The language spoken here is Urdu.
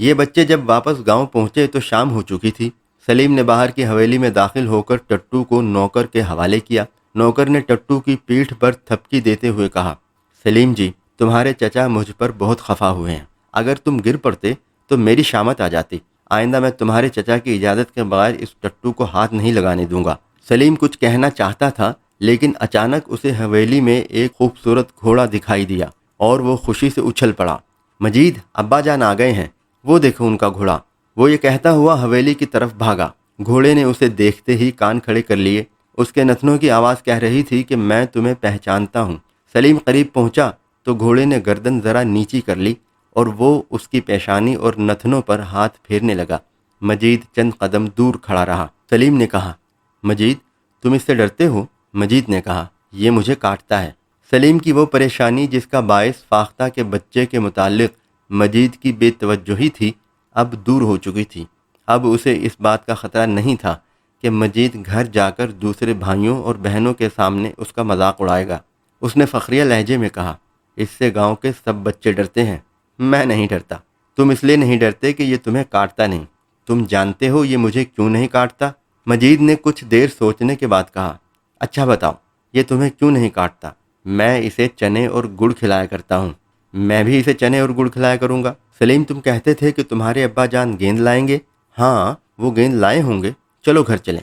یہ بچے جب واپس گاؤں پہنچے تو شام ہو چکی تھی۔ سلیم نے باہر کی حویلی میں داخل ہو کر ٹٹو کو نوکر کے حوالے کیا۔ نوکر نے ٹٹو کی پیٹھ پر تھپکی دیتے ہوئے کہا، سلیم جی، تمہارے چچا مجھ پر بہت خفا ہوئے ہیں۔ اگر تم گر پڑتے تو میری شامت آ جاتی۔ آئندہ میں تمہارے چچا کی اجازت کے بغیر اس ٹٹو کو ہاتھ نہیں لگانے دوں گا۔ سلیم کچھ کہنا چاہتا تھا، لیکن اچانک اسے حویلی میں ایک خوبصورت گھوڑا دکھائی دیا اور وہ خوشی سے اچھل پڑا۔ مجید، ابا جان آ گئے ہیں، وہ دیکھو ان کا گھوڑا۔ وہ یہ کہتا ہوا حویلی کی طرف بھاگا۔ گھوڑے نے اسے دیکھتے ہی کان کھڑے کر لیے۔ اس کے نتنوں کی آواز کہہ رہی تھی کہ میں تمہیں پہچانتا ہوں۔ سلیم قریب پہنچا تو گھوڑے نے گردن ذرا نیچی کر لی اور وہ اس کی پیشانی اور نتنوں پر ہاتھ پھیرنے لگا۔ مجید چند قدم دور کھڑا رہا۔ سلیم نے کہا، مجید، تم اس سے ڈرتے ہو؟ مجید نے کہا، یہ مجھے کاٹتا ہے۔ سلیم کی وہ پریشانی جس کا باعث فاختہ کے بچے کے متعلق مجید کی بے توجہی تھی، اب دور ہو چکی تھی۔ اب اسے اس بات کا خطرہ نہیں تھا کہ مجید گھر جا کر دوسرے بھائیوں اور بہنوں کے سامنے اس کا مذاق اڑائے گا۔ اس نے فخریہ لہجے میں کہا، اس سے گاؤں کے سب بچے ڈرتے ہیں، میں نہیں ڈرتا۔ تم اس لیے نہیں ڈرتے کہ یہ تمہیں کاٹتا نہیں۔ تم جانتے ہو یہ مجھے کیوں نہیں کاٹتا؟ مجید نے کچھ دیر سوچنے کے بعد کہا، اچھا بتاؤ، یہ تمہیں کیوں نہیں کاٹتا؟ میں اسے چنے اور گڑ کھلایا کرتا ہوں۔ میں بھی اسے چنے اور گڑ کھلایا کروں گا۔ سلیم، تم کہتے تھے کہ تمہارے ابا جان گیند لائیں گے۔ ہاں، وہ گیند لائے ہوں گے، چلو گھر چلیں۔